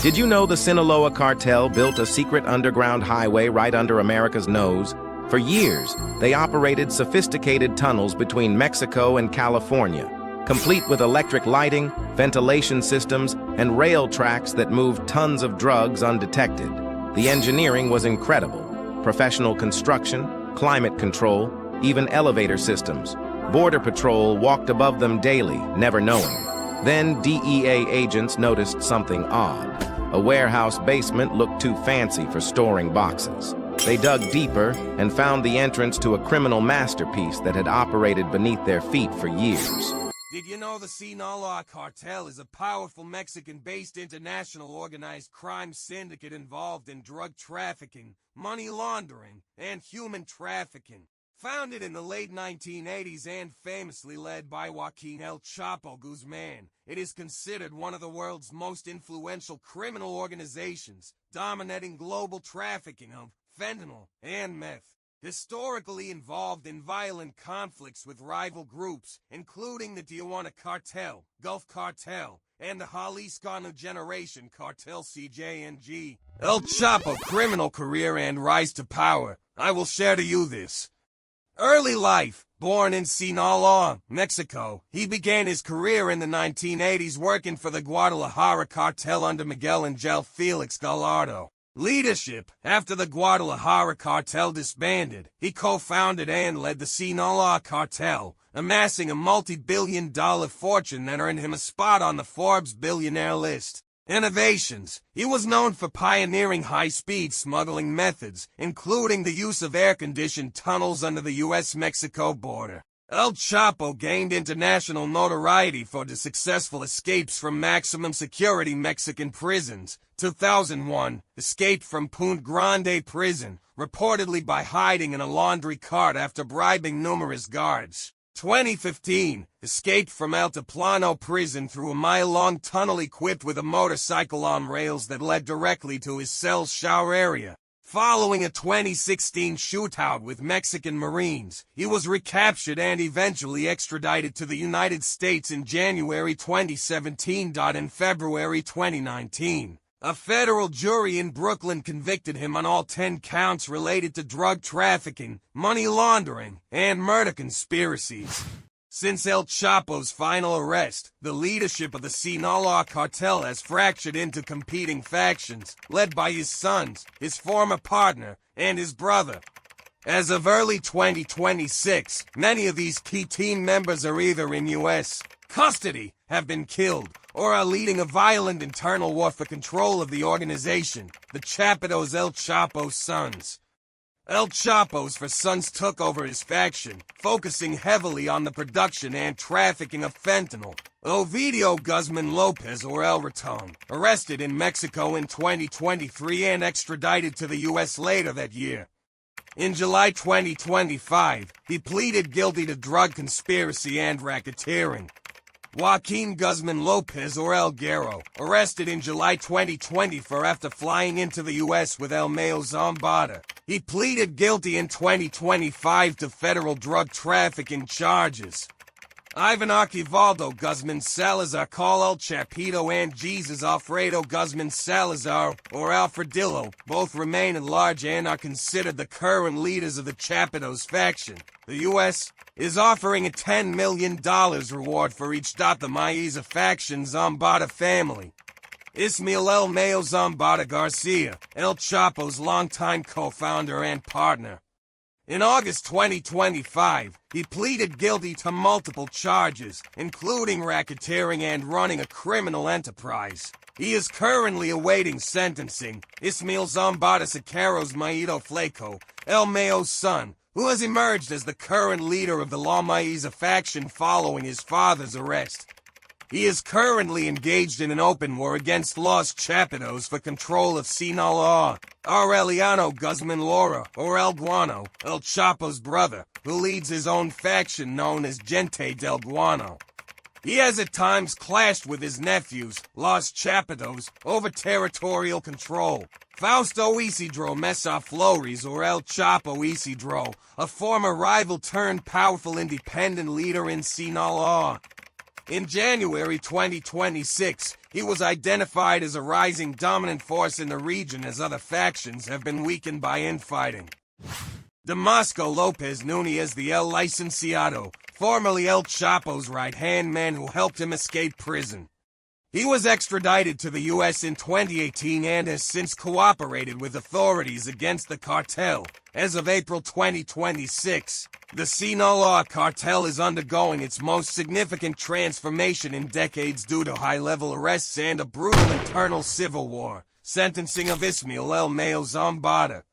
Did you know the Sinaloa cartel built a secret underground highway right under America's nose? For years, they operated sophisticated tunnels between Mexico and California, complete with electric lighting, ventilation systems, and rail tracks that moved tons of drugs undetected. The engineering was incredible. Professional construction, climate control, even elevator systems. Border Patrol walked above them daily, never knowing. Then DEA agents noticed something odd. A warehouse basement looked too fancy for storing boxes. They dug deeper and found the entrance to a criminal masterpiece that had operated beneath their feet for years. Did you know the Sinaloa Cartel is a powerful Mexican-based international organized crime syndicate involved in drug trafficking, money laundering, and human trafficking? Founded in the late 1980s and famously led by Joaquin El Chapo Guzman, it is considered one of the world's most influential criminal organizations, dominating global trafficking of fentanyl and meth. Historically involved in violent conflicts with rival groups, including the Tijuana Cartel, Gulf Cartel, and the Jalisco New Generation Cartel CJNG. El Chapo criminal career and rise to power. I will share to you this. Early life. Born in Sinaloa, Mexico, he began his career in the 1980s working for the Guadalajara cartel under Miguel Angel Felix Gallardo. Leadership. After the Guadalajara cartel disbanded, he co-founded and led the Sinaloa cartel, amassing a multi-billion-dollar fortune that earned him a spot on the Forbes billionaire list. Innovations. He was known for pioneering high-speed smuggling methods, including the use of air-conditioned tunnels under the U.S.-Mexico border. El Chapo gained international notoriety for the successful escapes from maximum security Mexican prisons. 2001, escaped from Punta Grande prison, reportedly by hiding in a laundry cart after bribing numerous guards. 2015, escaped from Altiplano prison through a mile-long tunnel equipped with a motorcycle on rails that led directly to his cell's shower area. Following a 2016 shootout with Mexican Marines, he was recaptured and eventually extradited to the United States in January 2017. In February 2019, a federal jury in Brooklyn convicted him on all 10 counts related to drug trafficking, money laundering, and murder conspiracies. Since El Chapo's final arrest, the leadership of the Sinaloa cartel has fractured into competing factions, led by his sons, his former partner, and his brother. As of early 2026, many of these key team members are either in U.S. custody, have been killed, or are leading a violent internal war for control of the organization, the Chapitos El Chapo's sons. El Chapo's sons took over his faction, focusing heavily on the production and trafficking of fentanyl. Ovidio Guzman Lopez, or El Raton, arrested in Mexico in 2023 and extradited to the U.S. later that year. In July 2025, he pleaded guilty to drug conspiracy and racketeering. Joaquin Guzman Lopez, or El Guerro, arrested in July 2024 after flying into the U.S. with El Mayo Zambada. He pleaded guilty in 2025 to federal drug trafficking charges. Ivan Archivaldo Guzman Salazar, called El Chapito, and Jesus Alfredo Guzman Salazar, or Alfredillo, both remain at large and are considered the current leaders of the Chapitos faction. The U.S. is offering a $10 million reward for each. The Maiza faction Zambada family. Ismael El Mayo Zambada Garcia, El Chapo's longtime co-founder and partner. In August 2025, he pleaded guilty to multiple charges, including racketeering and running a criminal enterprise. He is currently awaiting sentencing. Ismael Zambada Siqueiros Maito Flaco, El Mayo's son, who has emerged as the current leader of the La Maiza faction following his father's arrest. He is currently engaged in an open war against Los Chapitos for control of Sinaloa. Aureliano Guzman Lara, or El Guano, El Chapo's brother, who leads his own faction known as Gente del Guano. He has at times clashed with his nephews, Los Chapitos, over territorial control. Fausto Isidro Mesa Flores, or El Chapo Isidro, a former rival turned powerful independent leader in Sinaloa. In January 2026, he He was identified as a rising dominant force in the region as other factions have been weakened by infighting. Damasco Lopez Nunez, the El Licenciado, formerly El Chapo's right-hand man who helped him escape prison. He was extradited to the U.S. in 2018 and has since cooperated with authorities against the cartel. As of April 2026, the Sinaloa cartel is undergoing its most significant transformation in decades due to high-level arrests and a brutal internal civil war. Sentencing of Ismael El Mayo Zambada.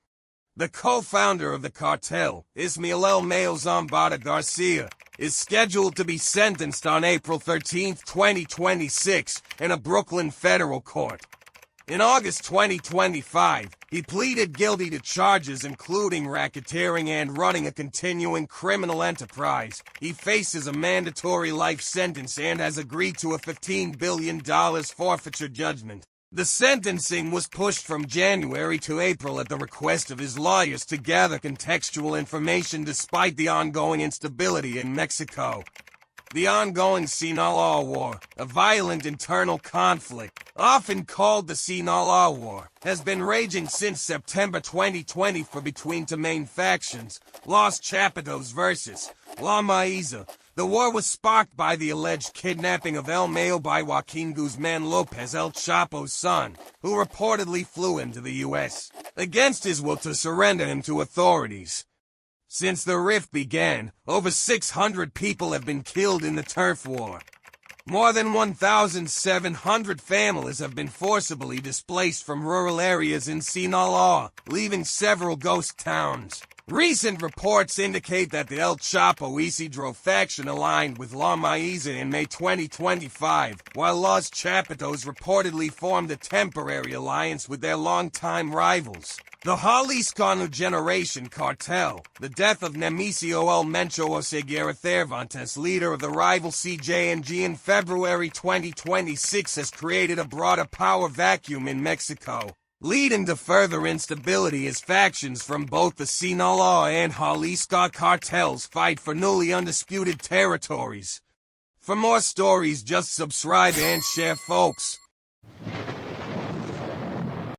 The co-founder of the cartel, Ismael El Mayo Zambada Garcia, is scheduled to be sentenced on April 13, 2026, in a Brooklyn federal court. In August 2025, he pleaded guilty to charges including racketeering and running a continuing criminal enterprise. He faces a mandatory life sentence and has agreed to a $15 billion forfeiture judgment. The sentencing was pushed from January to April at the request of his lawyers to gather contextual information despite the ongoing instability in Mexico. The ongoing Sinaloa War, a violent internal conflict, often called the Sinaloa War, has been raging since September 2020 for between two main factions, Los Chapitos versus La Maiza. The war was sparked by the alleged kidnapping of El Mayo by Joaquin Guzman Lopez, El Chapo's son, who reportedly flew into the U.S. against his will to surrender him to authorities. Since the rift began, over 600 people have been killed in the turf war. More than 1,700 families have been forcibly displaced from rural areas in Sinaloa, leaving several ghost towns. Recent reports indicate that the El Chapo Isidro faction aligned with La Maiza in May 2025, while Los Chapitos reportedly formed a temporary alliance with their longtime rivals. The Jalisco Generation Cartel, the death of Nemesio El Mencho Oseguera Cervantes, leader of the rival CJ&G in February 2026, has created a broader power vacuum in Mexico, leading to further instability as factions from both the Sinaloa and Jalisco cartels fight for newly undisputed territories. For more stories, just subscribe and share, folks.